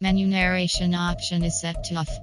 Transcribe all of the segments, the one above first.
Menu narration option is set to off.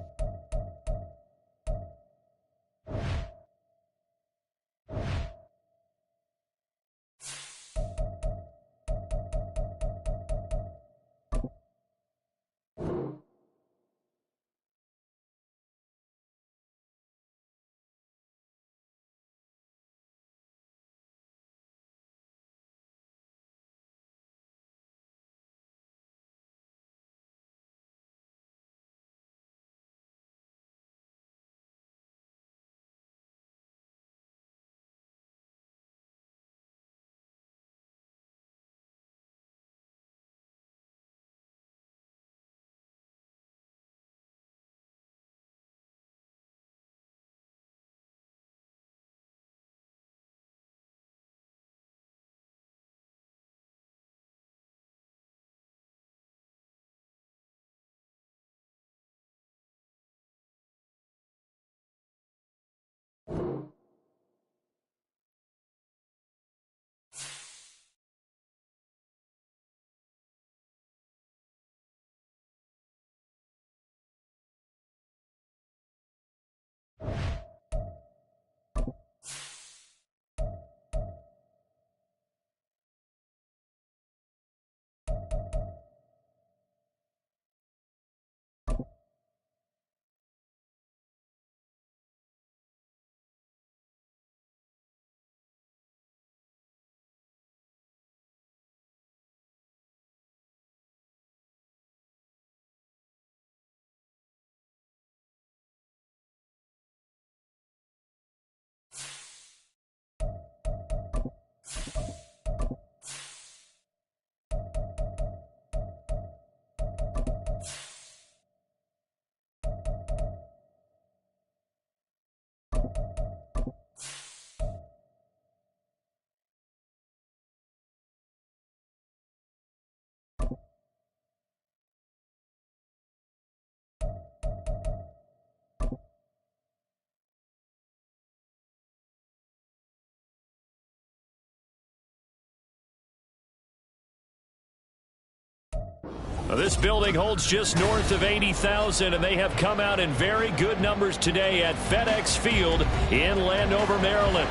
This building holds just north of 80,000, and they have come out in very good numbers today at FedEx Field in Landover, Maryland.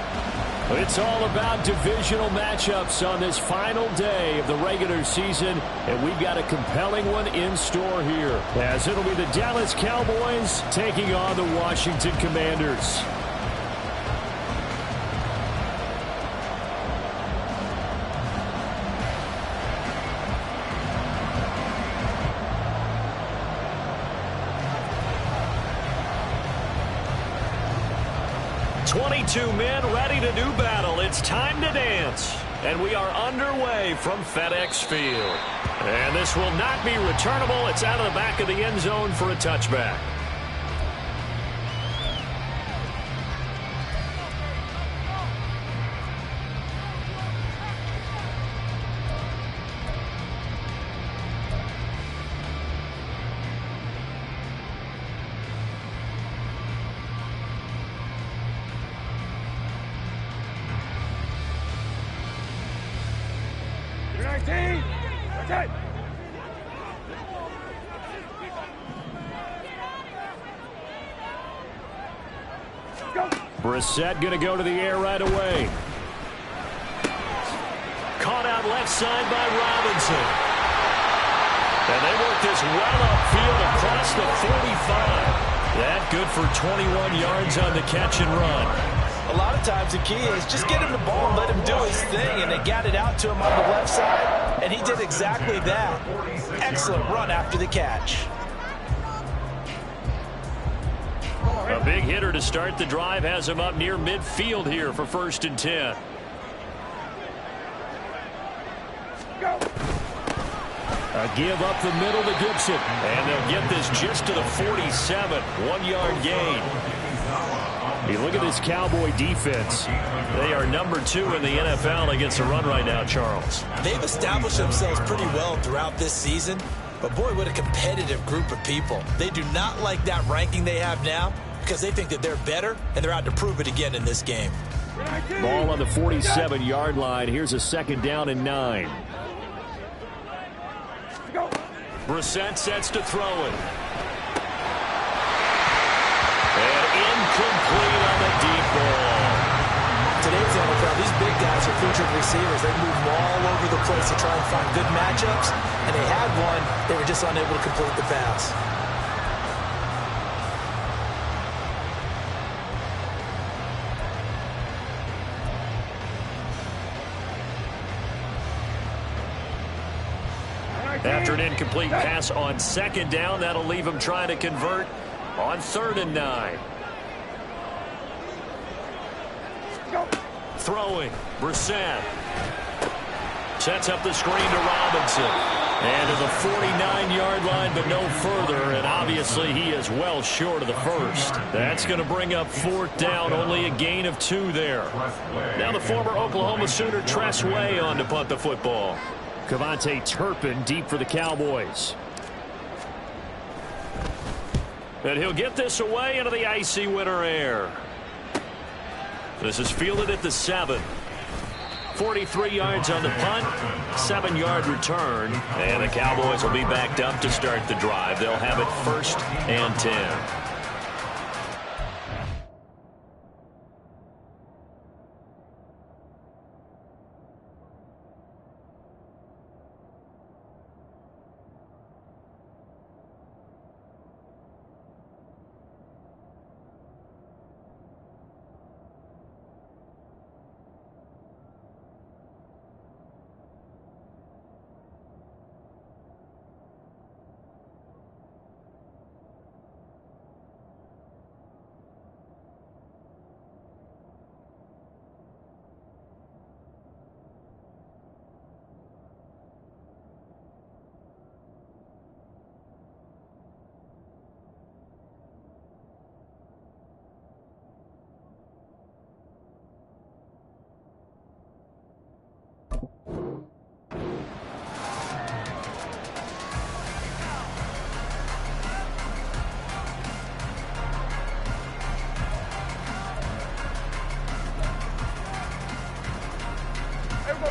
It's all about divisional matchups on this final day of the regular season, and we've got a compelling one in store here, as it'll be the Dallas Cowboys taking on the Washington Commanders. Men ready to do battle. It's time to dance. And we are underway from FedEx Field. And this will not be returnable. It's out of the back of the end zone for a touchback. Brissett going to go to the air right away. Caught out left side by Robinson. And they work this well upfield across the 45. That good for 21 yards on the catch and run. A lot of times the key is just get him the ball and let him do his thing, and they got it out to him on the left side, and he did exactly that. Excellent run after the catch. A big hitter to start the drive has him up near midfield here for 1st and 10. A give up the middle to Gibson. And they'll get this just to the 47. 1-yard gain. You look at this Cowboy defense. They are number 2 in the NFL against the run right now, Charles. They've established themselves pretty well throughout this season. But boy, what a competitive group of people. They do not like that ranking they have now because they think that they're better, and they're out to prove it again in this game. Ball on the 47-yard line. Here's a 2nd down and 9. Brissett sets to throw it. And incomplete on the deep ball. Today's NFL, these big guys are featured receivers. They move all over the place to try and find good matchups, and they had one. They were just unable to complete the pass. After an incomplete pass on second down, that'll leave him trying to convert on 3rd and 9. Throwing, Brissett. Sets up the screen to Robinson. And to the 49-yard line, but no further. And obviously, he is well short of the first. That's going to bring up 4th down. Only a gain of 2 there. Now the former Oklahoma Sooner Tress Way on to punt the football. Kevontae Turpin deep for the Cowboys. And he'll get this away into the icy winter air. This is fielded at the 7. 43 yards on the punt, 7-yard return, and the Cowboys will be backed up to start the drive. They'll have it 1st and 10.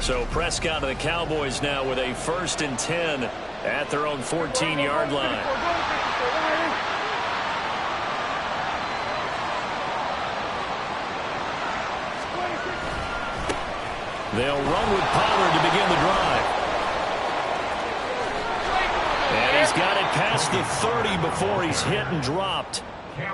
So Prescott and the Cowboys now with a 1st and 10 at their own 14-yard line. They'll run with Pollard to begin the drive. And he's got it past the 30 before he's hit and dropped.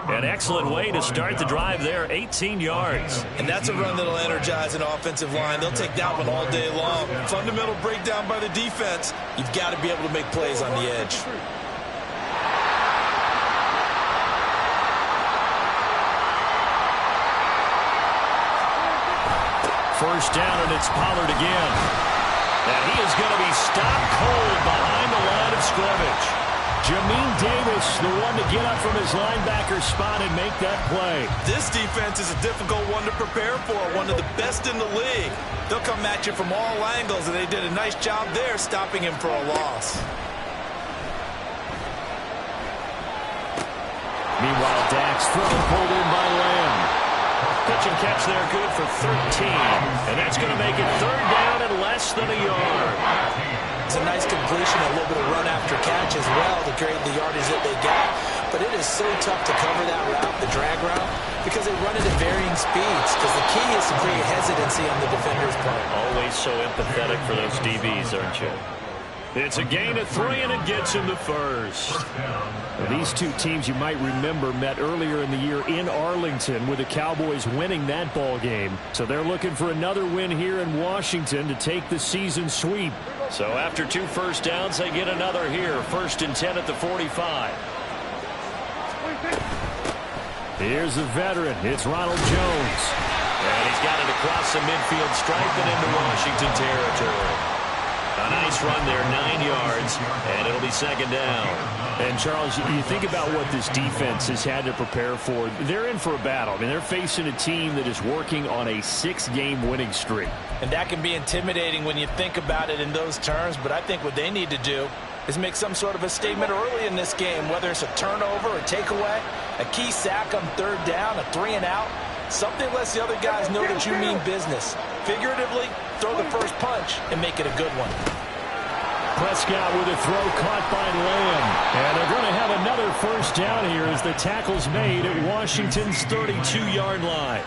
An excellent way to start the drive there, 18 yards. And that's a run that'll energize an offensive line. They'll take that one all day long. Fundamental breakdown by the defense. You've got to be able to make plays on the edge. First down, and it's Pollard again. And he is going to be stopped cold behind the line of scrimmage. Jamin Davis, the one to get up from his linebacker spot and make that play. This defense is a difficult one to prepare for, one of the best in the league. They'll come at you from all angles, and they did a nice job there stopping him for a loss. Meanwhile, Dak's throw pulled in by Lamb. Pitch and catch there, good for 13. And that's going to make it 3rd down and less than a yard. It's a nice completion, a little bit of run after catch as well to create the yardage that they got. But it is so tough to cover that route, the drag route, because they run it at varying speeds. Because the key is to create hesitancy on the defender's part. Always so empathetic for those DBs, aren't you? It's a gain of 3, and it gets him to first. Well, these two teams, you might remember, met earlier in the year in Arlington with the Cowboys winning that ball game. So they're looking for another win here in Washington to take the season sweep. So after 2 first downs, they get another here. 1st and 10 at the 45. Here's the veteran. It's Ronald Jones. And he's got it across the midfield stripe and into Washington territory. A nice run there, 9 yards, and it'll be 2nd down. And, Charles, you think about what this defense has had to prepare for. They're in for a battle. I mean, they're facing a team that is working on a 6-game winning streak. And that can be intimidating when you think about it in those terms, but I think what they need to do is make some sort of a statement early in this game, whether it's a turnover, a takeaway, a key sack on 3rd down, a 3-and-out. Something lets the other guys know that you mean business. Figuratively, throw the first punch and make it a good one. Prescott with a throw caught by Lamb. And they're going to have another first down here as the tackle's made at Washington's 32-yard line.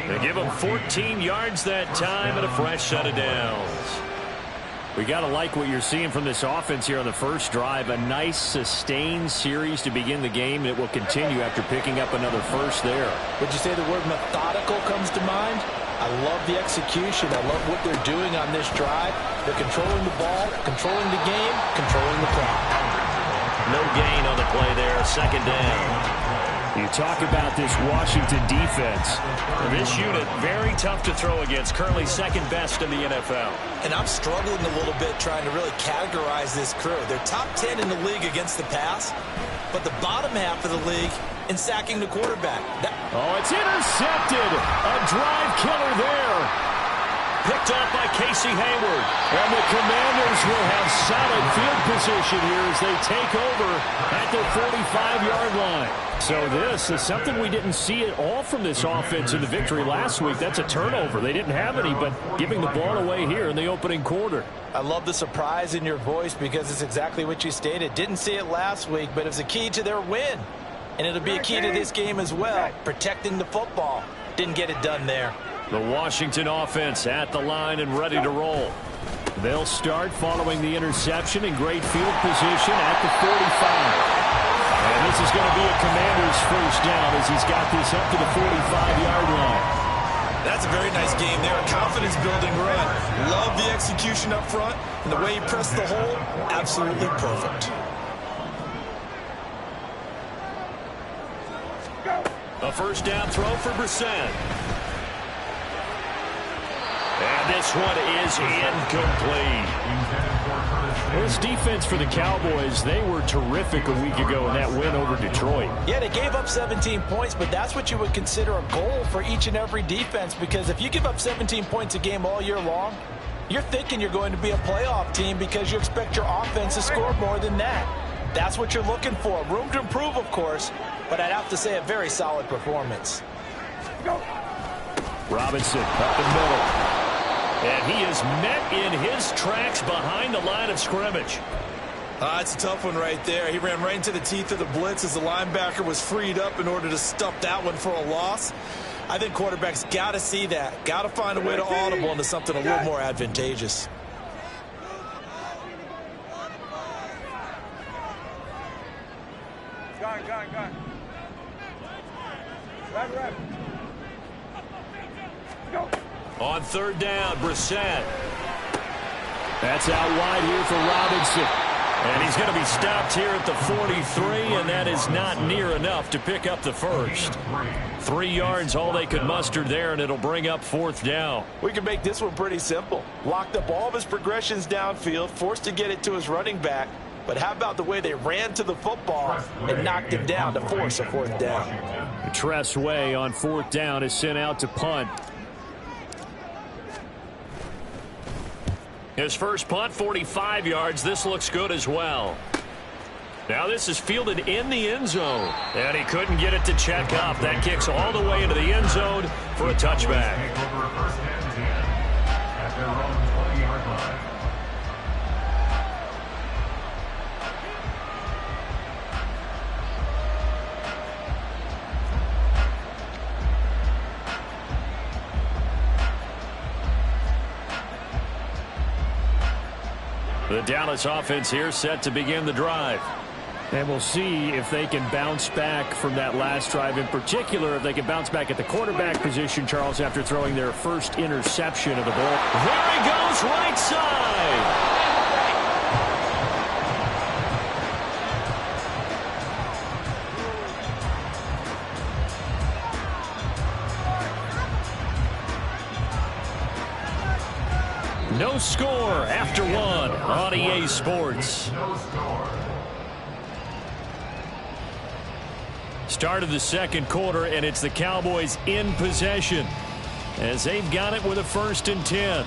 They give them 14 yards that time and a fresh set of downs. We got to like what you're seeing from this offense here on the first drive. A nice sustained series to begin the game. It will continue after picking up another first there. Would you say the word methodical comes to mind? I love the execution. I love what they're doing on this drive. They're controlling the ball, controlling the game, controlling the clock. No gain on the play there. Second down. You talk about this Washington defense. This unit, very tough to throw against. Currently second best in the NFL. And I'm struggling a little bit trying to really categorize this crew. They're top 10 in the league against the pass, but the bottom half of the league in sacking the quarterback. It's intercepted. A drive killer there. Picked off by Casey Hayward. And the Commanders will have solid field position here as they take over at their 45-yard line. So this is something we didn't see at all from this offense in the victory last week. That's a turnover. They didn't have any, but giving the ball away here in the opening quarter. I love the surprise in your voice because it's exactly what you stated. Didn't see it last week, but it was a key to their win. And it'll be a key to this game as well, protecting the football. Didn't get it done there. The Washington offense at the line and ready to roll. They'll start following the interception in great field position at the 45. And this is going to be a Commander's first down as he's got this up to the 45-yard line. That's a very nice game there. A confidence-building run. Love the execution up front. And the way he pressed the hole, absolutely perfect. A first down throw for Brissett. And this one is incomplete. This defense for the Cowboys, they were terrific a week ago in that win over Detroit. Yeah, they gave up 17 points, but that's what you would consider a goal for each and every defense, because if you give up 17 points a game all year long, you're thinking you're going to be a playoff team because you expect your offense to score more than that. That's what you're looking for. Room to improve, of course, but I'd have to say a very solid performance. Robinson up the middle. And he is met in his tracks behind the line of scrimmage. It's a tough one right there. He ran right into the teeth of the blitz as the linebacker was freed up in order to stuff that one for a loss. I think quarterbacks got to see that. Got to find a way to audible into something a little more advantageous. On third down, Brissett. That's out wide here for Robinson. And he's going to be stopped here at the 43, and that is not near enough to pick up the first. 3 yards, all they could muster there, and it'll bring up fourth down. We can make this one pretty simple. Locked up all of his progressions downfield, forced to get it to his running back. But how about the way they ran to the football and knocked him down to force a fourth down? Tress Way on fourth down is sent out to punt. His first punt, 45 yards. This looks good as well. Now this is fielded in the end zone. And he couldn't get it to check up. That kicks all the way into the end zone for a touchback. The Dallas offense here set to begin the drive. And we'll see if they can bounce back from that last drive. In particular, if they can bounce back at the quarterback position, Charles, after throwing their first interception of the ball. There he goes, right side. No score after one on EA Sports. Start of the second quarter, and it's the Cowboys in possession as they've got it with a 1st and 10.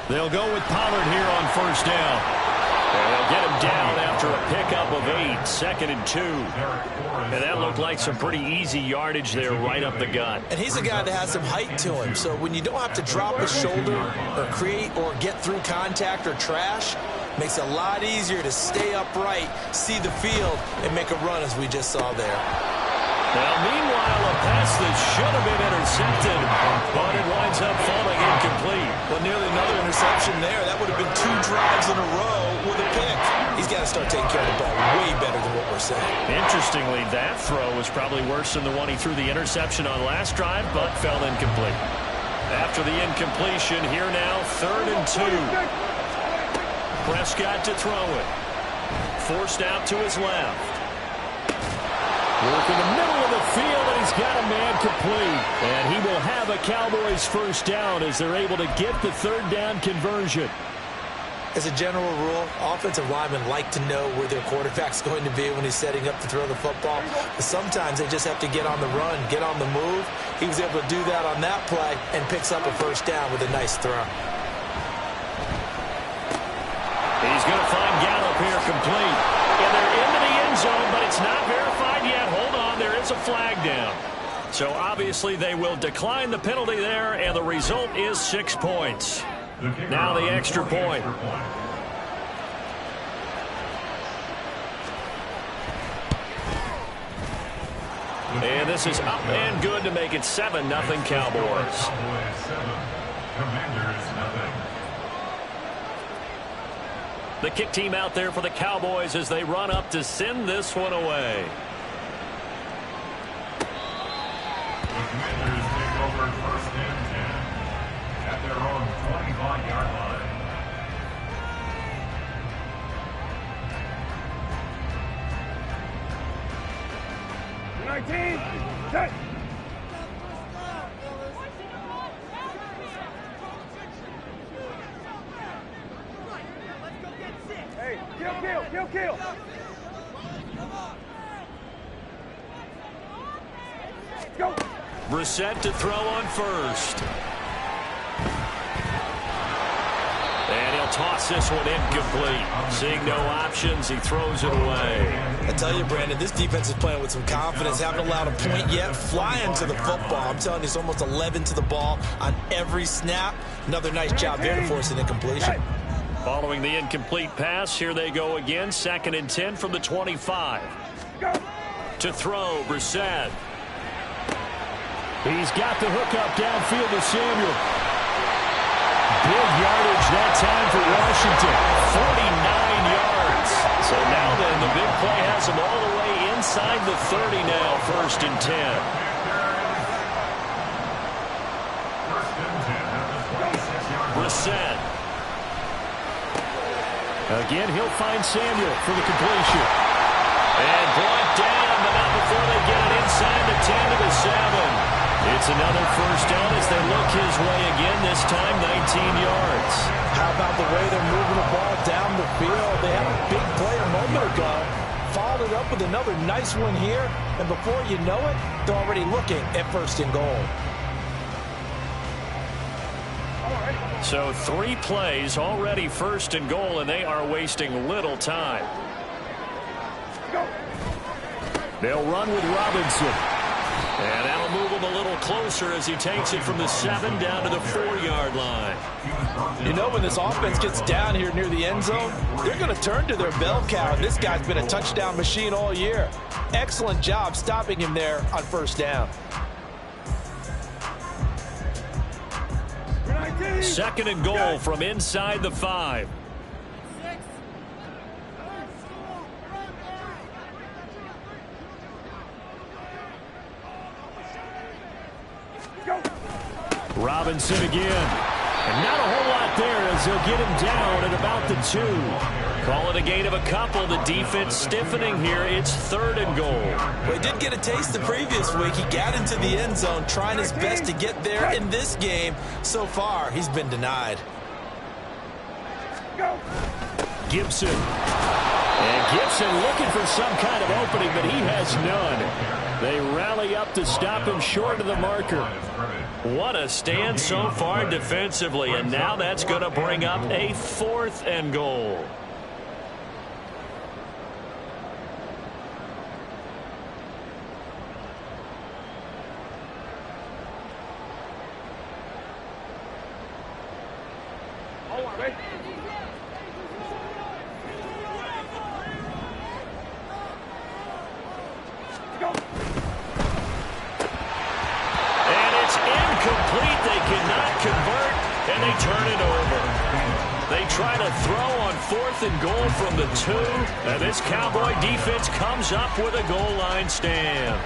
They'll go with Pollard here on first down. And they'll get him down after a pickup of 8, 2nd and 2. And that looked like some pretty easy yardage there right up the gut. And he's a guy that has some height to him, so when you don't have to drop his shoulder or create or get through contact or trash, makes it a lot easier to stay upright, see the field, and make a run as we just saw there. Now, meanwhile, a pass that should have been intercepted, but it winds up falling incomplete. Well, nearly another interception there. That would have been 2 drives in a row with a pick. He's got to start taking care of the ball way better than what we're saying. Interestingly, that throw was probably worse than the one he threw the interception on last drive, but fell incomplete. After the incompletion, here now, 3rd and 2. Prescott to throw it. Forced out to his left. Work in the middle of the field, and he's got a man complete. And he will have a Cowboys first down as they're able to get the 3rd down conversion. As a general rule, offensive linemen like to know where their quarterback's going to be when he's setting up to throw the football. But sometimes they just have to get on the run, get on the move. He was able to do that on that play and picks up a first down with a nice throw. He's going to find Gallup here complete. And they're into the end zone, but it's not verified yet. Hold on, there is a flag down. So obviously they will decline the penalty there, and the result is 6 points. Now the extra point. And this is up and good to make it 7-0 Cowboys. The kick team out there for the Cowboys as they run up to send this one away. The Commanders take over 1st and 10 at their own 25-yard line. Set. Hey, kill. Go. Brissett to throw on first. And he'll toss this one incomplete. Seeing no options, he throws it away. I tell you, Brandon, this defense is playing with some confidence. Haven't allowed a point yet. Flying to the football. I'm telling you, it's almost 11 to the ball on every snap. Another nice job there to force an incompletion. Following the incomplete pass, here they go again. 2nd and 10 from the 25. To throw, Brissett. He's got the hook up downfield to Samuel. Big yardage that time for Washington. 49 yards. So now then, the big play has him all the way inside the 30 now. 1st and 10. Brissett. Again, he'll find Samuel for the completion. And brought down, but not before they get it inside the 10 to the 7. It's another first down as they look his way again, this time 19 yards. How about the way they're moving the ball down the field? They had a big play a moment ago. Followed it up with another nice one here. And before you know it, they're already looking at 1st and goal. So 3 plays already 1st and goal, and they are wasting little time. They'll run with Robinson. And that'll move him a little closer as he takes it from the 7 down to the 4-yard line. You know, when this offense gets down here near the end zone, they're going to turn to their bell cow. This guy's been a touchdown machine all year. Excellent job stopping him there on 1st down. 2nd and goal from inside the 5. Robinson again. And not a whole lot there as he'll get him down at about the 2. Call it a gain of a couple. The defense stiffening here. It's 3rd and goal. Well, he did get a taste the previous week. He got into the end zone trying his best to get there in this game. So far, he's been denied. Gibson. And Gibson looking for some kind of opening, but he has none. They rally up to stop him short of the marker. What a stand so far defensively, and now that's going to bring up a 4th and goal. From the 2, and this Cowboy defense comes up with a goal line stand.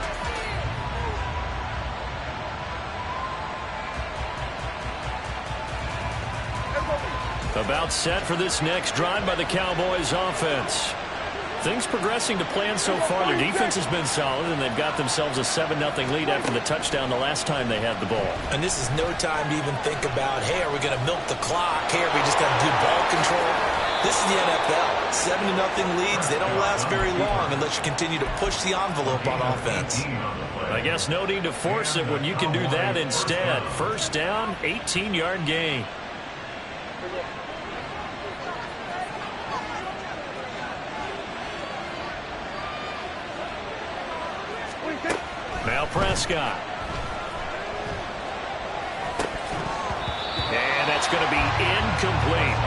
About set for this next drive by the Cowboys offense. Things progressing to plan so far. Their defense has been solid, and they've got themselves a 7-0 lead after the touchdown the last time they had the ball. And this is no time to even think about, hey, are we going to milk the clock? Hey, are we just going to do ball control? This is the NFL. 7-0 leads, they don't last very long unless you continue to push the envelope on offense. I guess no need to force it when you can do that instead. First down, 18-yard gain. Now Prescott. And that's going to be incomplete.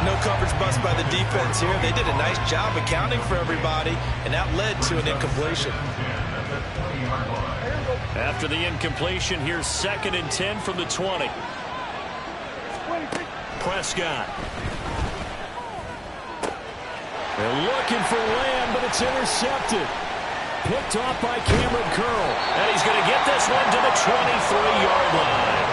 No coverage bust by the defense here. They did a nice job accounting for everybody, and that led to an incompletion. After the incompletion, here's 2nd and 10 from the 20. Prescott. They're looking for Lamb, but it's intercepted. Picked off by Cameron Curl. And he's going to get this one to the 23-yard line.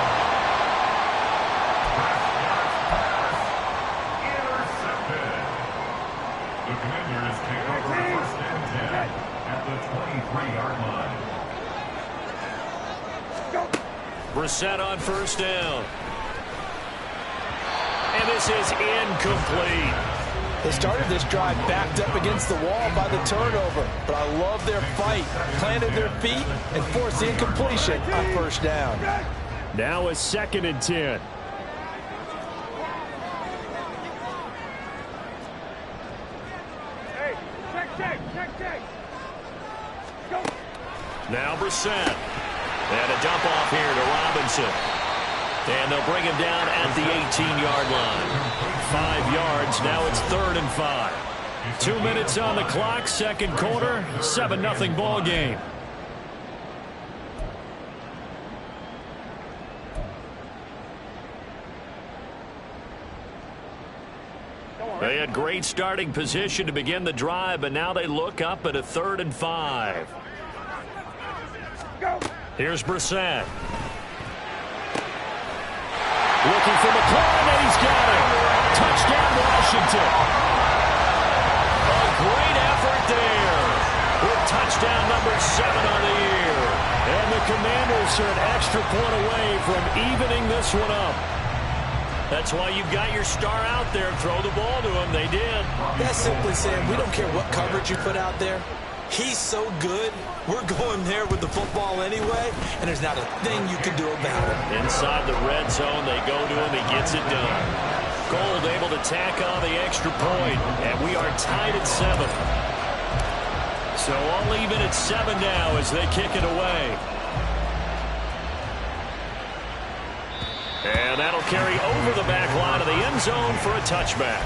Brissett on first down. And this is incomplete. They started this drive backed up against the wall by the turnover, but I love their fight. Planted their feet and forced the incompletion on first down. Now a 2nd and 10. Now Brissett. And a dump off here to Robinson. And they'll bring him down at the 18-yard line. 5 yards. Now it's 3rd and 5. 2 minutes on the clock. Second quarter. 7-0 ball game. They had great starting position to begin the drive, but now they look up at a 3rd and 5. Here's Brissett. Looking for McLaurin, and he's got it. Touchdown, Washington. A great effort there. With touchdown number 7 on the year. And the Commanders are an extra point away from evening this one up. That's why you've got your star out there. Throw the ball to him. They did. That's simply saying we don't care what coverage you put out there. He's so good, we're going there with the football anyway, and there's not a thing you can do about it. Inside the red zone, they go to him. He gets it done. Gold able to tack on the extra point, and we are tied at 7. So all even at 7 now as they kick it away. And that'll carry over the back line of the end zone for a touchback.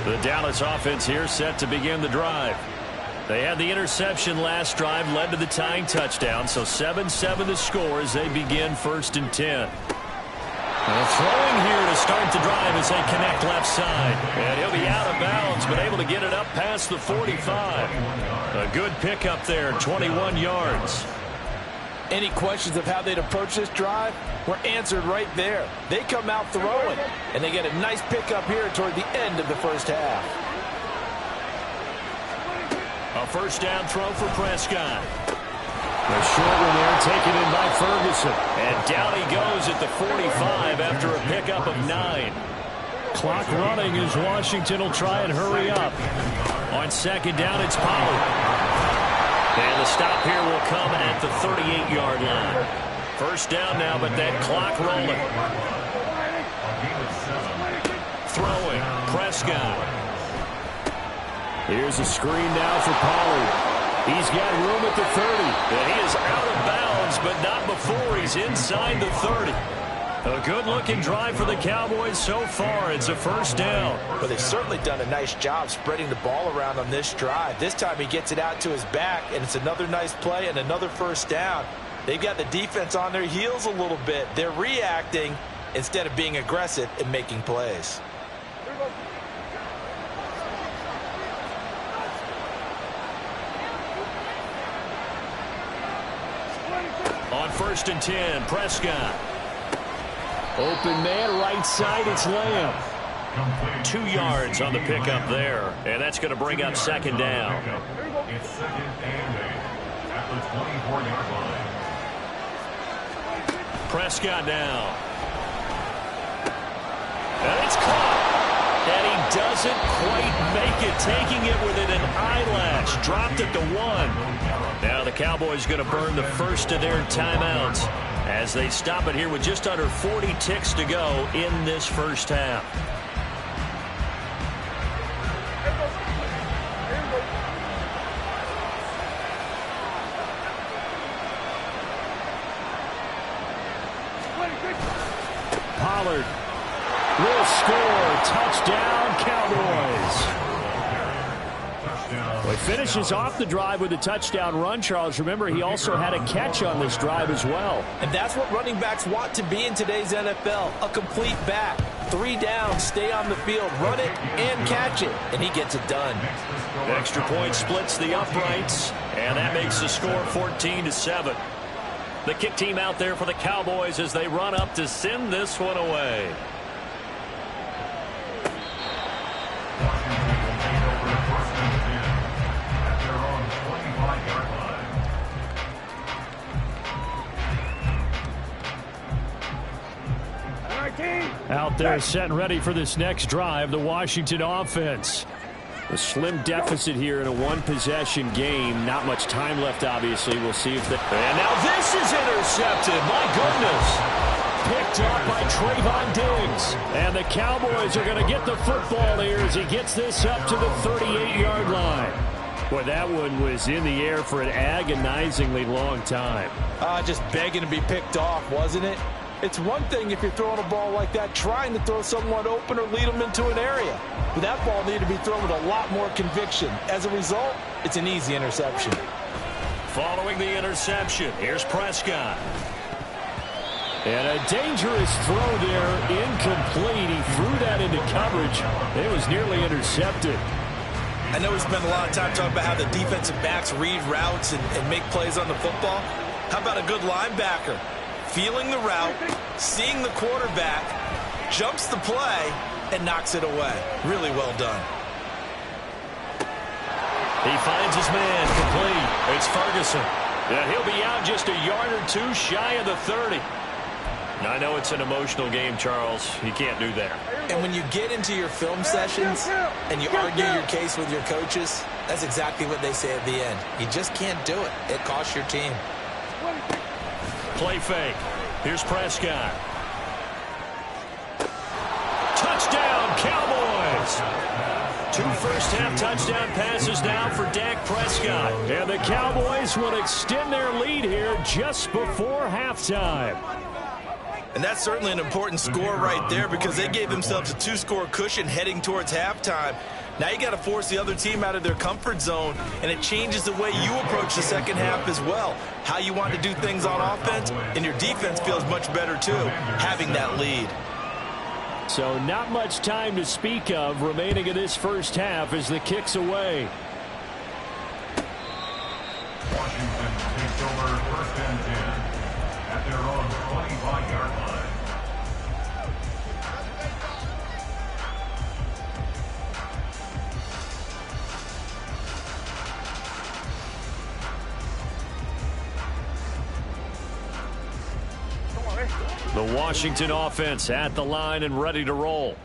The Dallas offense here set to begin the drive. They had the interception last drive, led to the tying touchdown, so 7-7 the score as they begin 1st and 10. Throwing here to start the drive as they connect left side. And he'll be out of bounds, but able to get it up past the 45. A good pickup there, 21 yards. Any questions of how they'd approach this drive were answered right there. They come out throwing, and they get a nice pickup here toward the end of the first half. A first down throw for Prescott. A short one there taken in by Ferguson. And down he goes at the 45 after a pickup of 9. Clock running as Washington will try and hurry up. On second down, it's Pollard. And the stop here will come at the 38-yard line. First down now, but that clock rolling. Throwing, Prescott. Here's a screen now for Pollard. He's got room at the 30. And he is out of bounds, but not before he's inside the 30. A good-looking drive for the Cowboys so far. It's a first down. Well, they've certainly done a nice job spreading the ball around on this drive. This time he gets it out to his back, and it's another nice play and another first down. They've got the defense on their heels a little bit. They're reacting instead of being aggressive and making plays. On first and 10, Prescott. Open man, right side, it's Lamb. 2 yards on the pickup there, and that's going to bring up second down. It's second and 8 at the 24-yard line. Prescott now. And it's caught. And he doesn't quite make it, taking it within an eyelash. Dropped it to 1. Now the Cowboys going to burn the first of their timeouts as they stop it here with just under 40 ticks to go in this first half. Pollard will score. Touchdown, Cowboys. Well, he finishes off the drive with a touchdown run, Charles. Remember, he also had a catch on this drive as well. And that's what running backs want to be in today's NFL, a complete back. 3 down, stay on the field, run it, and catch it. And he gets it done. Extra point splits the uprights, and that makes the score 14-7. The kick team out there for the Cowboys as they run up to send this one away. Out there set and ready for this next drive, the Washington offense. A slim deficit here in a one-possession game. Not much time left, obviously. We'll see if they... And now this is intercepted. My goodness. Picked up by Trayvon Diggs. And the Cowboys are going to get the football here as he gets this up to the 38-yard line. Boy, that one was in the air for an agonizingly long time. Just begging to be picked off, wasn't it? It's one thing if you're throwing a ball like that, trying to throw someone open or lead them into an area. But that ball needed to be thrown with a lot more conviction. As a result, it's an easy interception. Following the interception, here's Prescott. And a dangerous throw there, incomplete. He threw that into coverage. It was nearly intercepted. I know we spent a lot of time talking about how the defensive backs read routes and make plays on the football. How about a good linebacker? Feeling the route, seeing the quarterback, jumps the play, and knocks it away. Really well done. He finds his man complete. It's Ferguson. Yeah, he'll be out just a yard or two shy of the 30. Now, I know it's an emotional game, Charles. You can't do that. And when you get into your film sessions and you argue your case with your coaches, that's exactly what they say at the end. You just can't do it. It costs your team. Play fake. Here's Prescott. Touchdown, Cowboys! 2 first-half touchdown passes now for Dak Prescott. And the Cowboys will extend their lead here just before halftime. And that's certainly an important score right there because they gave themselves a 2-score cushion heading towards halftime. Now you got to force the other team out of their comfort zone, and it changes the way you approach the second half as well. How you want to do things on offense, and your defense feels much better too, having that lead. So not much time to speak of remaining in this first half as the kick's away. Washington takes over first and 10 at their own 25-yard line. The Washington offense at the line and ready to roll.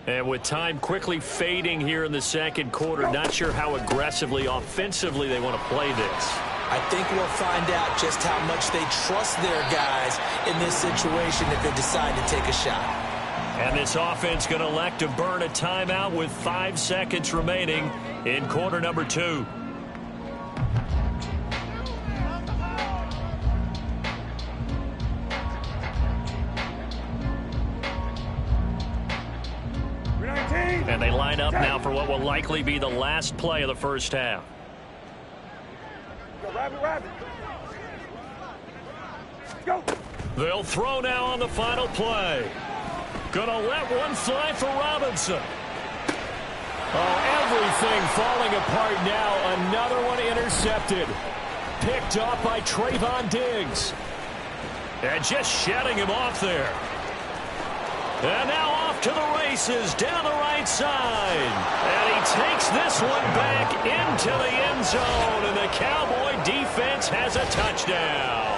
And with time quickly fading here in the second quarter, not sure how aggressively, offensively they want to play this. I think we'll find out just how much they trust their guys in this situation if they decide to take a shot. And this offense going to elect to burn a timeout with 5 seconds remaining in quarter number 2. And they line up now for what will likely be the last play of the first half. Go. They'll throw now on the final play. Gonna let one fly for Robinson. Oh, everything falling apart now. Another one intercepted. Picked off by Trayvon Diggs. And just shedding him off there. And now off to the races down the right side. And he takes this one back into the end zone. And the Cowboy defense has a touchdown.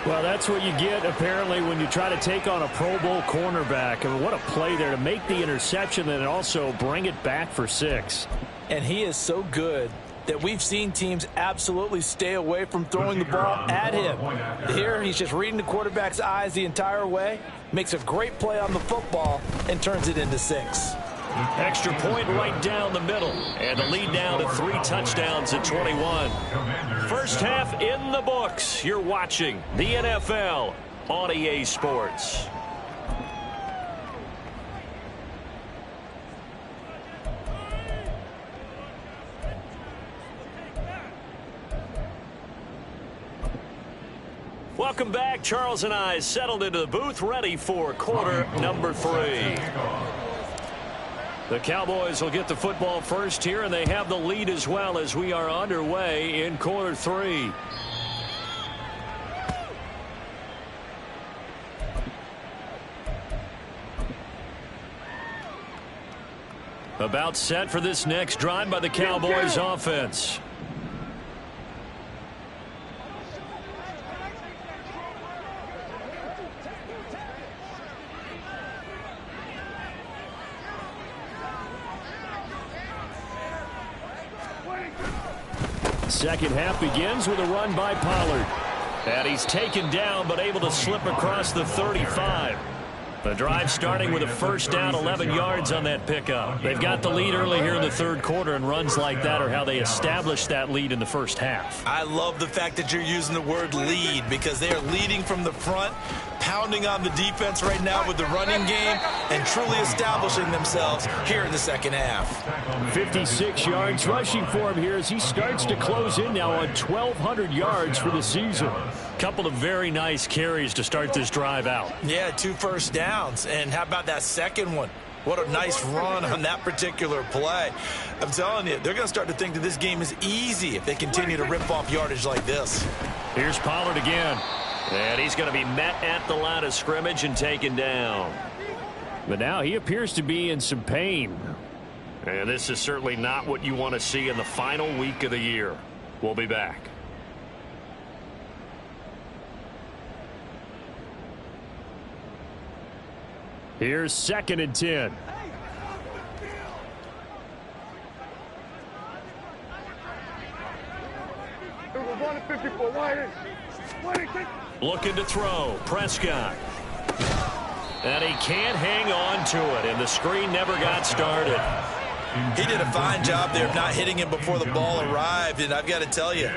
Well, that's what you get, apparently, when you try to take on a Pro Bowl cornerback. I mean, what a play there to make the interception and also bring it back for 6. And he is so good that we've seen teams absolutely stay away from throwing the ball at him. Here, he's just reading the quarterback's eyes the entire way, makes a great play on the football, and turns it into 6. Extra point right down the middle. And the lead now to 3 touchdowns at 21. First half in the books. You're watching the NFL on EA Sports. Welcome back. Charles and I settled into the booth, ready for quarter number 3. The Cowboys will get the football first here, and they have the lead as well as we are underway in quarter 3. About set for this next drive by the Cowboys offense. Second half begins with a run by Pollard. And he's taken down but able to slip across the 35. The drive starting with a first down, 11 yards on that pickup. They've got the lead early here in the third quarter, and runs like that are how they establish that lead in the first half. I love the fact that you're using the word lead because they are leading from the front, pounding on the defense right now with the running game, and truly establishing themselves here in the second half. 56 yards rushing for him here as he starts to close in now on 1,200 yards for the season. Couple of very nice carries to start this drive out. Yeah, 2 first downs. And how about that second one? What a nice run on that particular play. I'm telling you, they're going to start to think that this game is easy if they continue to rip off yardage like this. Here's Pollard again. And he's going to be met at the line of scrimmage and taken down. But now he appears to be in some pain. And this is certainly not what you want to see in the final week of the year. We'll be back. Here's 2nd and 10. Looking to throw. Prescott. And he can't hang on to it, and the screen never got started. He did a fine job there of not hitting him before the ball arrived, and I've got to tell you,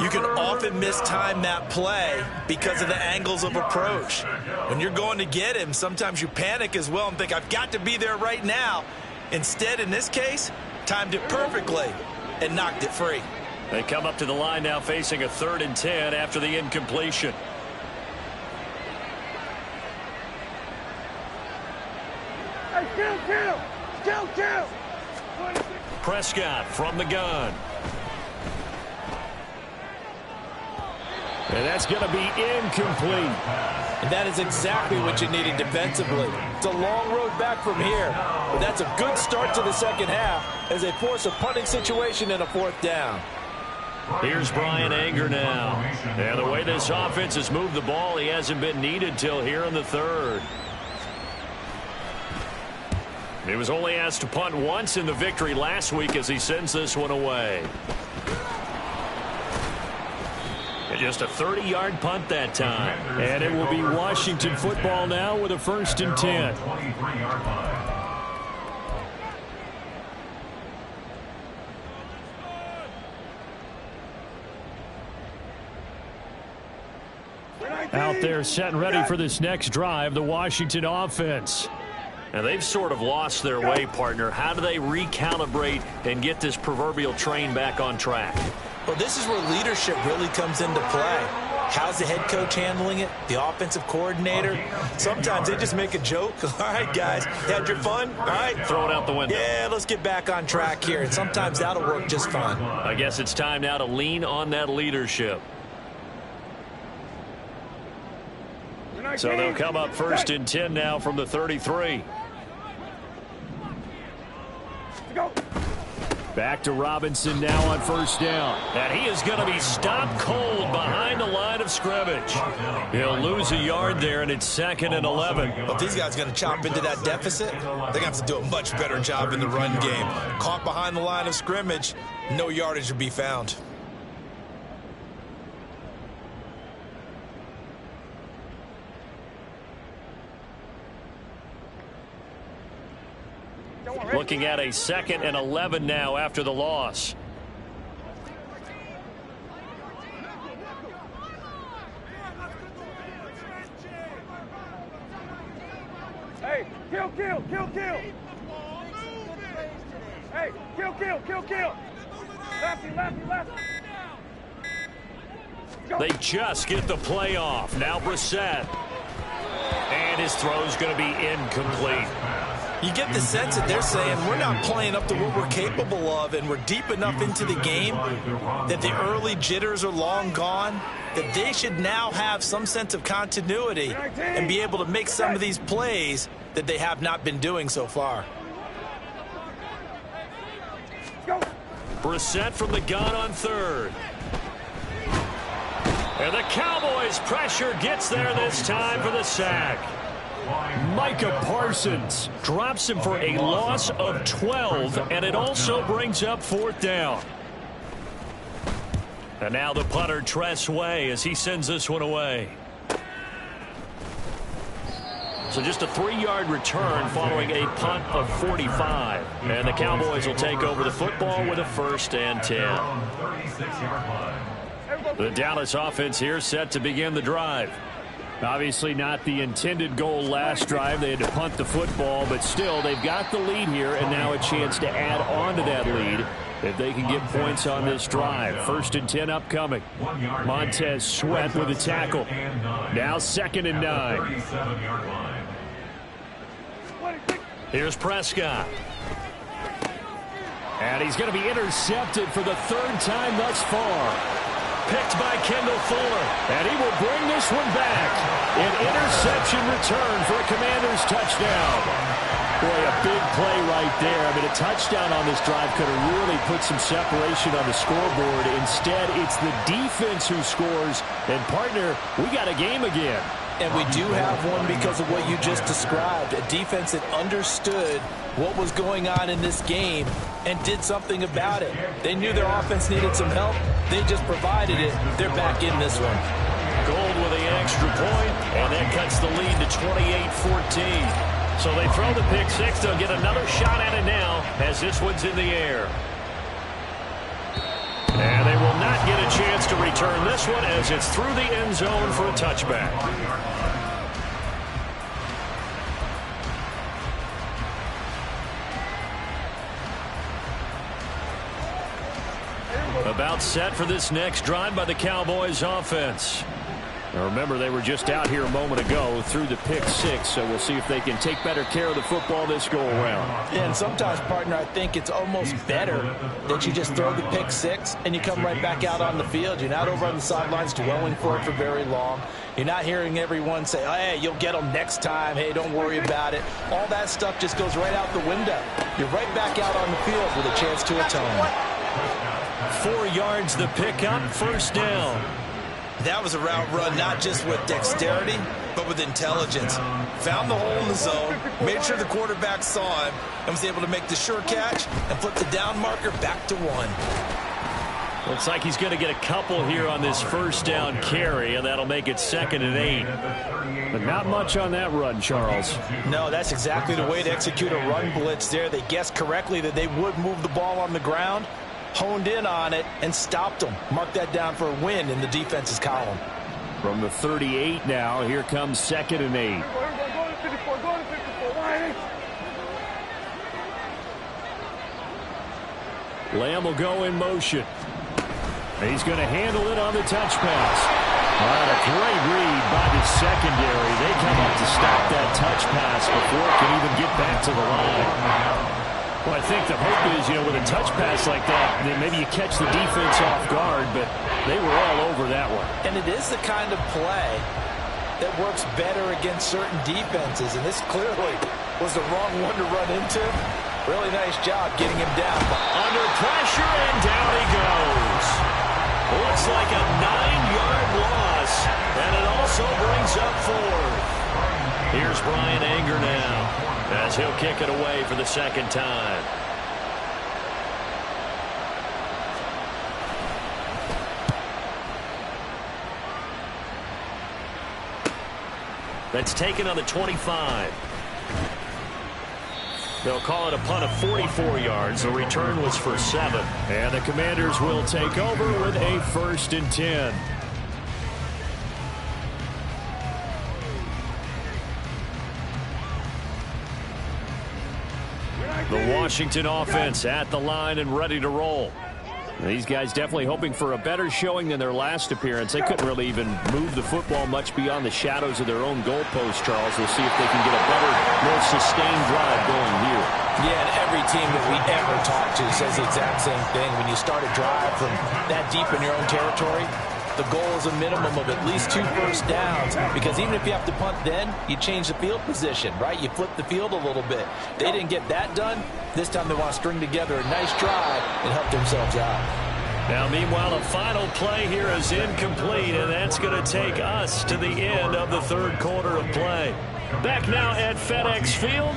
you can often mistime that play because of the angles of approach. When you're going to get him, sometimes you panic as well and think, I've got to be there right now. Instead, in this case, timed it perfectly and knocked it free. They come up to the line now facing a 3rd and 10 after the incompletion. Kill! Prescott from the gun. And that's going to be incomplete. And that is exactly what you needed defensively. It's a long road back from here. But that's a good start to the second half as they force a punting situation and a 4th down. Here's Brian Anger now. And the way this offense has moved the ball, he hasn't been needed till here in the 3rd. He was only asked to punt once in the victory last week as he sends this one away. And just a 30-yard punt that time. And it will be Washington football now with a 1st and 10. 23-yard line. Out there set and ready for this next drive, the Washington offense. And they've sort of lost their way, partner. How do they recalibrate and get this proverbial train back on track? Well, this is where leadership really comes into play. How's the head coach handling it? The offensive coordinator? Sometimes they just make a joke. All right, guys, you had your fun? All right. Throw it out the window. Yeah, let's get back on track here. And sometimes that'll work just fine. I guess it's time now to lean on that leadership. So they'll come up 1st and 10 now from the 33. Back to Robinson now on 1st down. And he is going to be stopped cold behind the line of scrimmage. He'll lose a yard there, and it's 2nd and 11. Well, if these guys are going to chop into that deficit, they're going to have to do a much better job in the run game. Caught behind the line of scrimmage, no yardage to be found. Looking at a 2nd and 11 now after the loss. Hey, kill. Hey, kill. Lefty. They just get the play off. Now Brissett. And his throw's going to be incomplete. You get the sense that they're saying we're not playing up to what we're capable of, and we're deep enough into the game that the early jitters are long gone, that they should now have some sense of continuity and be able to make some of these plays that they have not been doing so far. Brissett from the gun on 3rd. And the Cowboys' pressure gets there this time for the sack. Micah Parsons drops him for a loss of 12, and it also brings up 4th down. And now the punter, Tress Way, as he sends this one away. So just a 3-yard return following a punt of 45. And the Cowboys will take over the football with a 1st and 10. The Dallas offense here set to begin the drive. Obviously not the intended goal last drive. They had to punt the football, but still they've got the lead here, and now a chance to add on to that lead if they can get points on this drive. 1st and 10 upcoming. Montez Sweat with a tackle. Now 2nd and 9. Here's Prescott. And he's going to be intercepted for the 3rd time thus far. Picked by Kendall Fuller, and he will bring this one back. An interception return for a Commanders touchdown. Boy, a big play right there. I mean, a touchdown on this drive could have really put some separation on the scoreboard. Instead, it's the defense who scores. And, partner, we got a game again. And we do have one because of what you just described. A defense that understood what was going on in this game and did something about it. They knew their offense needed some help. They just provided it. They're back in this one. Gold with the extra point, and that cuts the lead to 28-14. So they throw the pick six. They'll get another shot at it now as this one's in the air. And they will not get a chance to return this one as it's through the end zone for a touchback. About set for this next drive by the Cowboys offense. Now remember, they were just out here a moment ago through the pick six, so we'll see if they can take better care of the football this go around. Yeah, and sometimes, partner, I think it's almost better that you just throw the pick six and you come right back out on the field. You're not over on the sidelines dwelling for it for very long. You're not hearing everyone say, oh, hey, you'll get them next time. Hey, don't worry about it. All that stuff just goes right out the window. You're right back out on the field with a chance to atone. 4 yards the pickup, 1st down. That was a route run not just with dexterity, but with intelligence. Found the hole in the zone, made sure the quarterback saw him, and was able to make the sure catch and flip the down marker back to 1. Looks like he's going to get a couple here on this first down carry, and that'll make it 2nd and 8. But not much on that run, Charles. No, that's exactly the way to execute a run blitz there. They guessed correctly that they would move the ball on the ground, honed in on it, and stopped them. Mark that down for a win in the defense's column. From the 38 now, here comes 2nd and 8. Lamb will go in motion. He's going to handle it on the touch pass. A great read by the secondary. They come up to stop that touch pass before it can even get back to the line. Well, I think the hope is, with a touch pass like that, then maybe you catch the defense off guard, but they were all over that one. And it is the kind of play that works better against certain defenses, and this clearly was the wrong one to run into. Really nice job getting him down. Under pressure, and down he goes. Looks like a 9-yard loss, and it also brings up 4th. Here's Brian Anger now, as he'll kick it away for the 2nd time. That's taken on the 25. They'll call it a punt of 44 yards. The return was for 7. And the Commanders will take over with a 1st and 10. The Washington offense at the line and ready to roll. These guys definitely hoping for a better showing than their last appearance. They couldn't really even move the football much beyond the shadows of their own goalpost, Charles. We'll see if they can get a better, more sustained drive going here. Yeah, and every team that we ever talk to says the exact same thing. When you start a drive from that deep in your own territory, the goal is a minimum of at least 2 first downs, because even if you have to punt then, you change the field position, right? You flip the field a little bit. They didn't get that done. This time they want to string together a nice drive and help themselves out. Now, meanwhile, a final play here is incomplete, and that's going to take us to the end of the 3rd quarter of play. Back now at FedEx Field.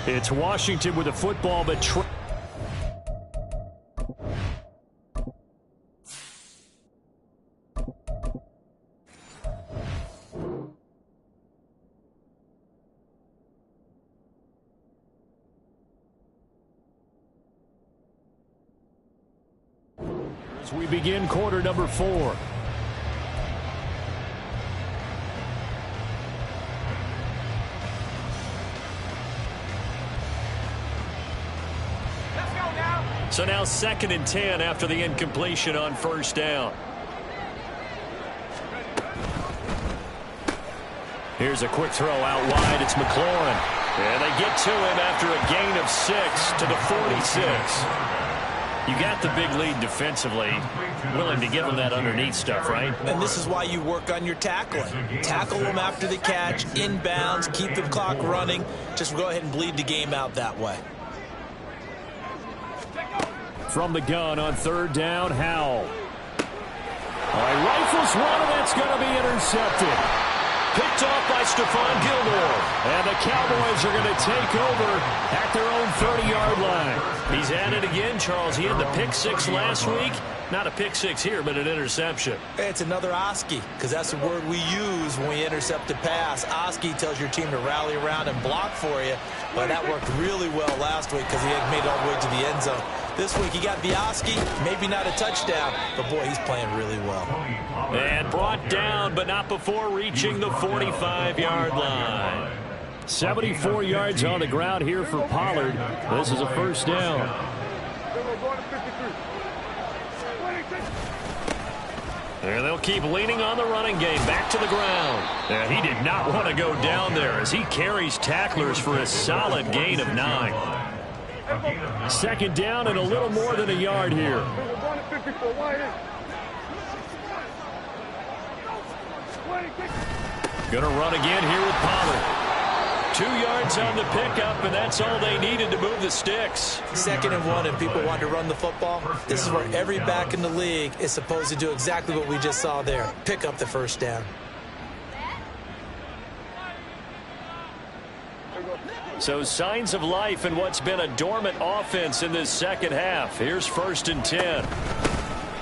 It's Washington with the football, but as we begin quarter number 4. So now 2nd and 10 after the incompletion on 1st down. Here's a quick throw out wide. It's McLaurin. And they get to him after a gain of 6 to the 46. You got the big lead defensively. Willing to give them that underneath stuff, right? And this is why you work on your tackling. Tackle them after the catch, inbounds, keep the clock running. Just go ahead and bleed the game out that way. From the gun on 3rd down, Howell. Rifles one, and that's going to be intercepted. Picked off by Stephon Gilmore. And the Cowboys are going to take over at their own 30-yard line. He's at it again, Charles. He had the pick 6 last week. Not a pick 6 here, but an interception. It's another Oski, because that's the word we use when we intercept a pass. Oski tells your team to rally around and block for you. But that worked really well last week because he had made it all the way to the end zone. This week he got the Oski, maybe not a touchdown, but boy, he's playing really well. And brought down, but not before reaching the 45-yard line. 74 yards on the ground here for Pollard. This is a 1st down. And they'll keep leaning on the running game. Back to the ground. And he did not want to go down there as he carries tacklers for a solid gain of 9. 2nd down and a little more than a yard here. Going to run again here with Pollard. 2 yards on the pickup, and that's all they needed to move the sticks. 2nd and 1, and people want to run the football. This is where every back in the league is supposed to do exactly what we just saw there. Pick up the first down. So signs of life in what's been a dormant offense in this second half. Here's 1st and 10.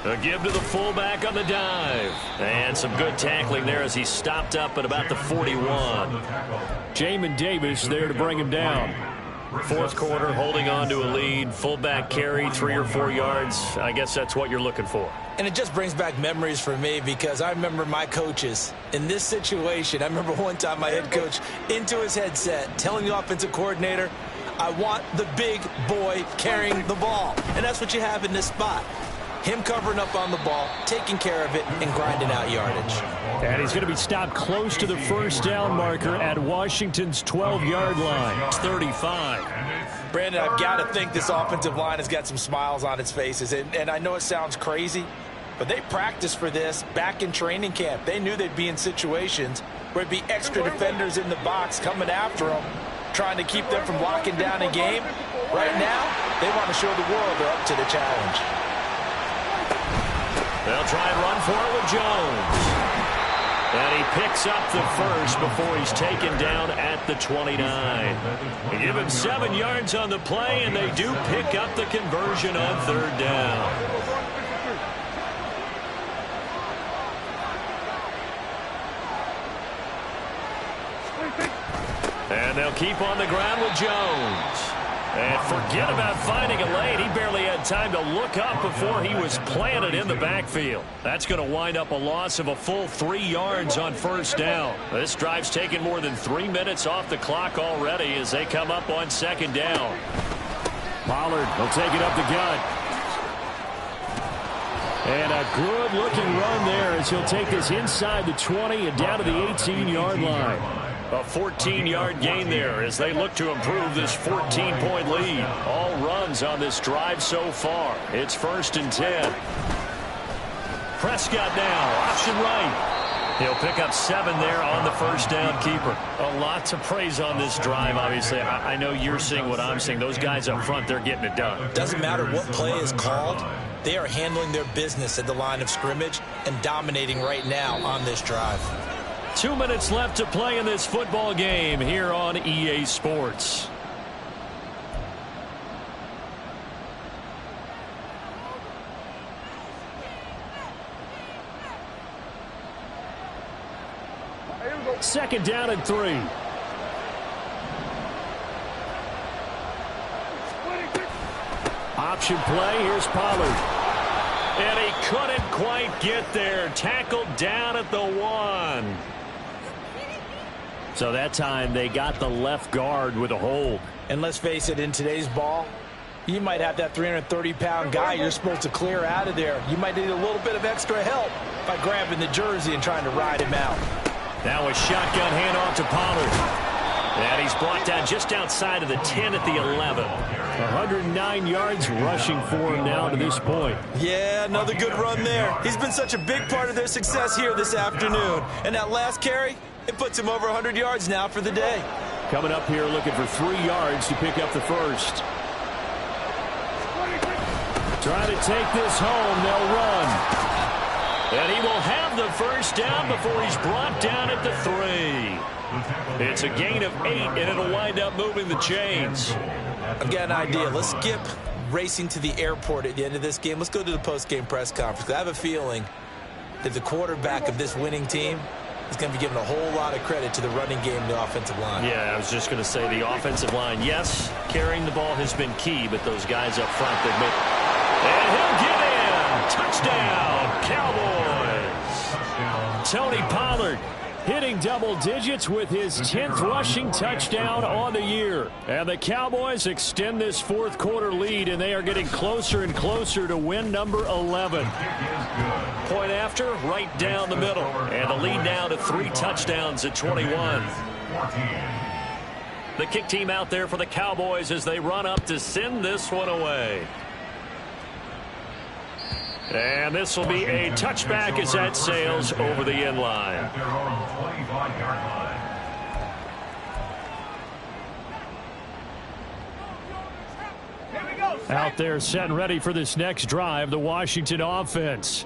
A give to the fullback on the dive. And some good tackling there as he stopped up at about the 41. Jamin Davis there to bring him down. 4th quarter, holding on to a lead. Fullback carry, 3 or 4 yards. I guess that's what you're looking for. And it just brings back memories for me because I remember my coaches in this situation. I remember one time my head coach into his headset telling the offensive coordinator, I want the big boy carrying the ball. And that's what you have in this spot. Him covering up on the ball, taking care of it, and grinding out yardage. And he's going to be stopped close to the first down marker at Washington's 12-yard line. It's 35. Brandon, I've got to think this offensive line has got some smiles on its faces. And I know it sounds crazy, but they practiced for this back in training camp. They knew they'd be in situations where it'd be extra defenders in the box coming after them, trying to keep them from locking down a game. Right now, they want to show the world they're up to the challenge. They'll try and run for it with Jones. And he picks up the first before he's taken down at the 29. They give him 7 yards on the play, and they do pick up the conversion on 3rd down. And they'll keep on the ground with Jones. And forget about finding a lane. He barely had time to look up before he was planted in the backfield. That's going to wind up a loss of a full 3 yards on 1st down. This drive's taken more than 3 minutes off the clock already as they come up on 2nd down. Pollard will take it up the gut. And a good-looking run there as he'll take this inside the 20 and down to the 18-yard line. A 14-yard gain there as they look to improve this 14-point lead. All runs on this drive so far. It's 1st and 10. Prescott now, option right. He'll pick up 7 there on the first down keeper. A lot to praise on this drive, obviously. I know you're seeing what I'm seeing. Those guys up front, they're getting it done. Doesn't matter what play is called. They are handling their business at the line of scrimmage and dominating right now on this drive. 2 minutes left to play in this football game here on EA Sports. Second down and 3. Option play. Here's Pollard. And he couldn't quite get there. Tackled down at the 1. So that time they got the left guard with a hold. And let's face it, in today's ball, you might have that 330-pound guy you're supposed to clear out of there. You might need a little bit of extra help by grabbing the jersey and trying to ride him out. Now a shotgun handoff to Pollard. And he's brought down just outside of the 10 at the 11. 109 yards rushing for him now to this point. Yeah, another good run there. He's been such a big part of their success here this afternoon. And that last carry, it puts him over 100 yards now for the day. Coming up here looking for 3 yards to pick up the first. Trying to take this home. They'll run. And he will have the first down before he's brought down at the 3. It's a gain of 8, and it'll wind up moving the chains. I've got an idea. Let's skip racing to the airport at the end of this game. Let's go to the post-game press conference. I have a feeling that the quarterback of this winning team is going to be given a whole lot of credit to the running game and the offensive line. Yeah, I was just going to say the offensive line, yes, carrying the ball has been key, but those guys up front, they've made... And he'll get in! Touchdown, Cowboys! Tony Pollard hitting double digits with his 10th rushing touchdown on the year. And the Cowboys extend this 4th quarter lead, and they are getting closer and closer to win number 11. Point after, right down the middle. And the lead now to 3 touchdowns at 21. The kick team out there for the Cowboys as they run up to send this one away. And this will be a touchback as that sails over the end line. out there set and ready for this next drive, the Washington offense.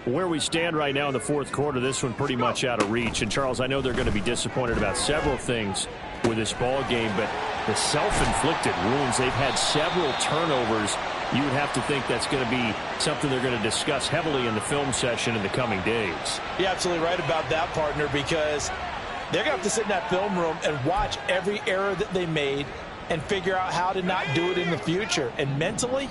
Where we stand right now in the fourth quarter, this one pretty much out of reach. And, Charles, I know they're going to be disappointed about several things with this ball game, but the self-inflicted wounds, they've had several turnovers. You would have to think that's going to be something they're going to discuss heavily in the film session in the coming days. You're absolutely right about that, partner, because they're going to have to sit in that film room and watch every error that they made and figure out how to not do it in the future. And mentally,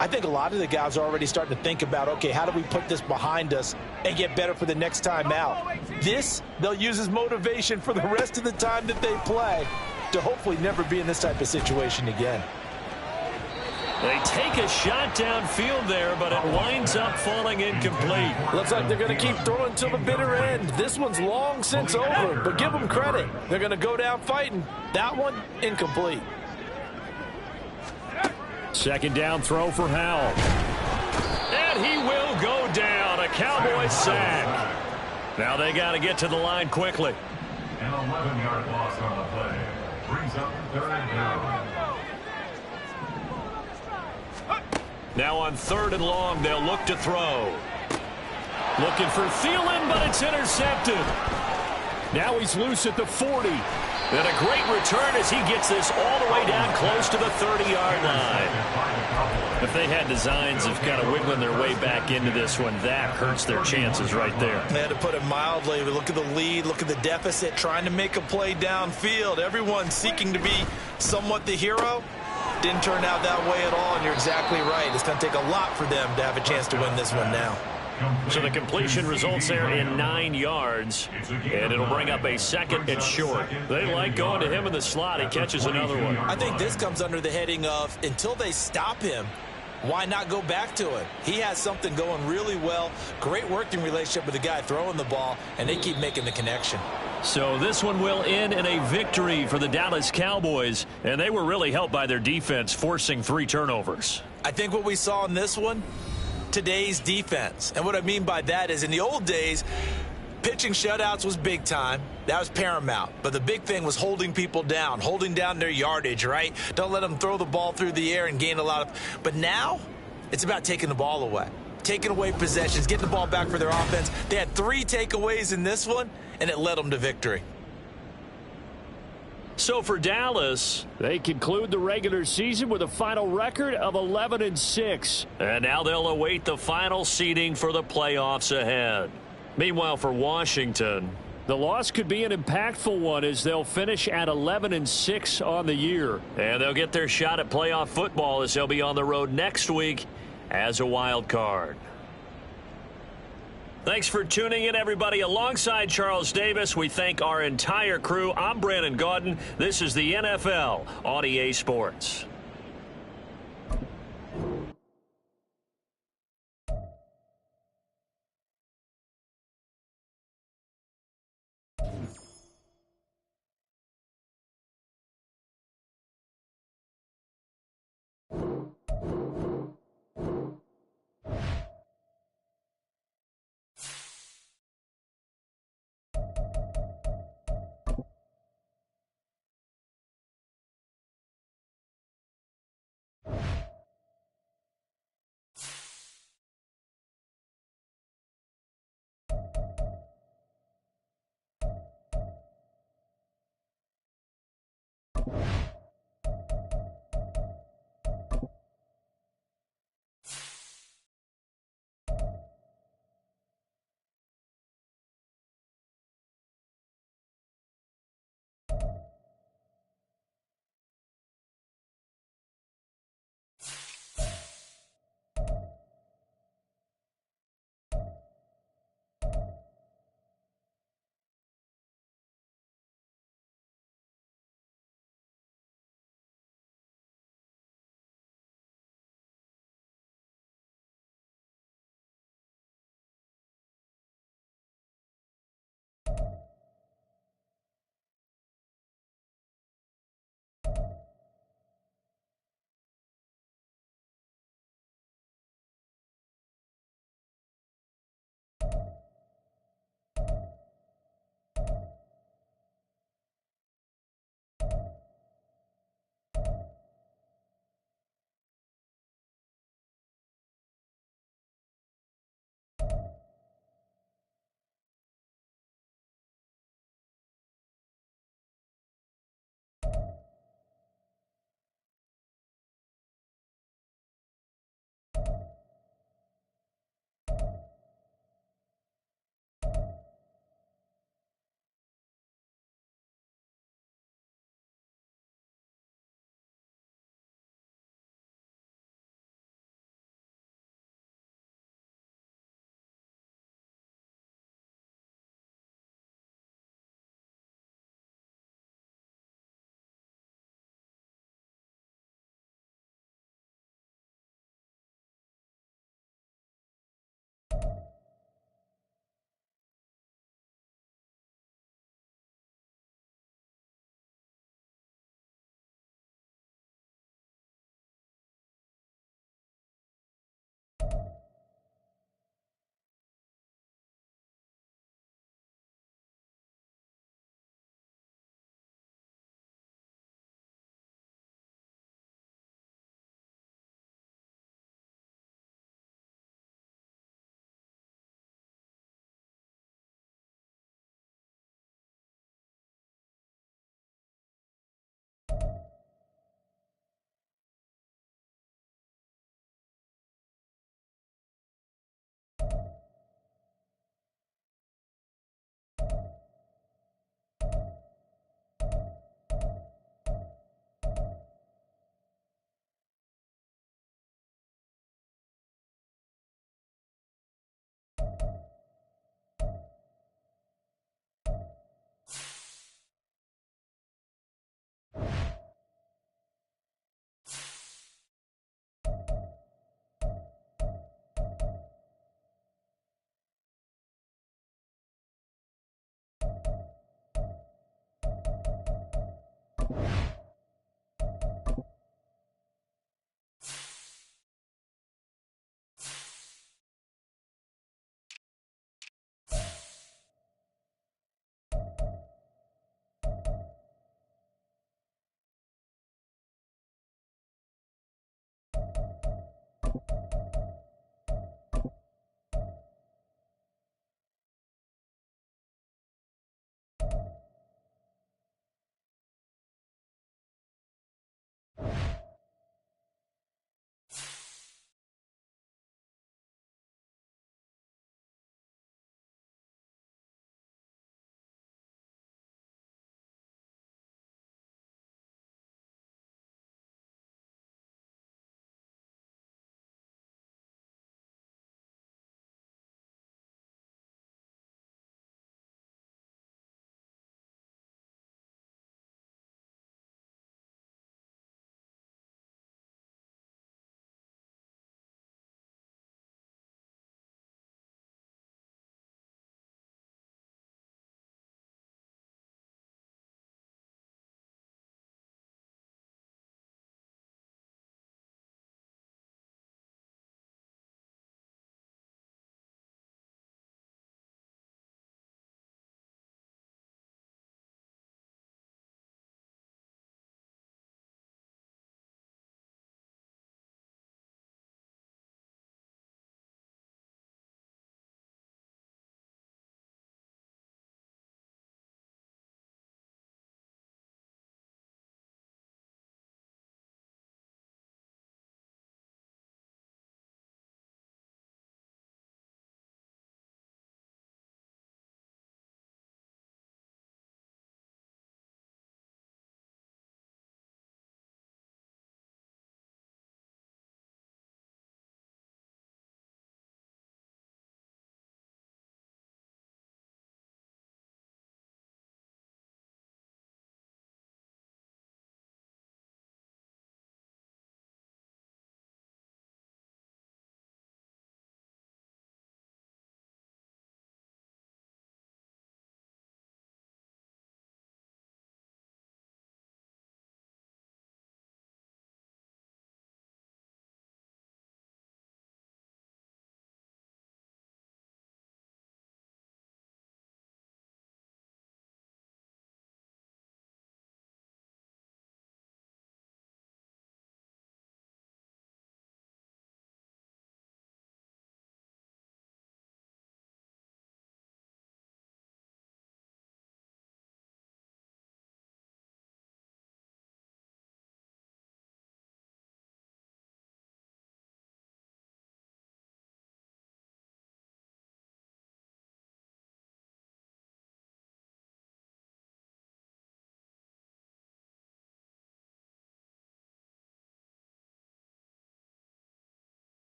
I think a lot of the guys are already starting to think about, okay, how do we put this behind us and get better for the next time out? This, they'll use as motivation for the rest of the time that they play to hopefully never be in this type of situation again. They take a shot downfield there, but it winds up falling incomplete. Looks like they're going to keep throwing till the bitter end. This one's long since over, but give them credit. They're going to go down fighting. That one, incomplete. Second down throw for Howell. And he will go down. A Cowboys sack. Now they got to get to the line quickly. An 11-yard loss on the play. Brings up third down. Now on third and long, they'll look to throw. Looking for Thielen, but it's intercepted. Now he's loose at the 40. And a great return as he gets this all the way down close to the 30-yard line. If they had designs of kind of wiggling their way back into this one, that hurts their chances right there. They had to put it mildly. Look at the lead, look at the deficit, trying to make a play downfield. Everyone seeking to be somewhat the hero. Didn't turn out that way at all, and you're exactly right. It's going to take a lot for them to have a chance to win this one now. So the completion results there in 9 yards, and it'll bring up a second and short. They like going to him in the slot. He catches another one. I think this comes under the heading of until they stop him, why not go back to it? He has something going really well. Great working relationship with the guy throwing the ball, and they keep making the connection. So this one will end in a victory for the Dallas Cowboys, and they were really helped by their defense forcing 3 turnovers. I think what we saw in this one, today's defense. And what I mean by that is in the old days, pitching shutouts was big time. That was paramount. But the big thing was holding people down, holding down their yardage, right? Don't let them throw the ball through the air and gain a lot of. But now it's about taking the ball away, taking away possessions, getting the ball back for their offense. They had 3 takeaways in this one, and it led them to victory. So for Dallas, they conclude the regular season with a final record of 11-6. And now they'll await the final seeding for the playoffs ahead. Meanwhile, for Washington, the loss could be an impactful one as they'll finish at 11-6 on the year. And they'll get their shot at playoff football as they'll be on the road next week as a wild card. Thanks for tuning in, everybody. Alongside Charles Davis, we thank our entire crew. I'm Brandon Gaudin. This is the NFL on EA Sports.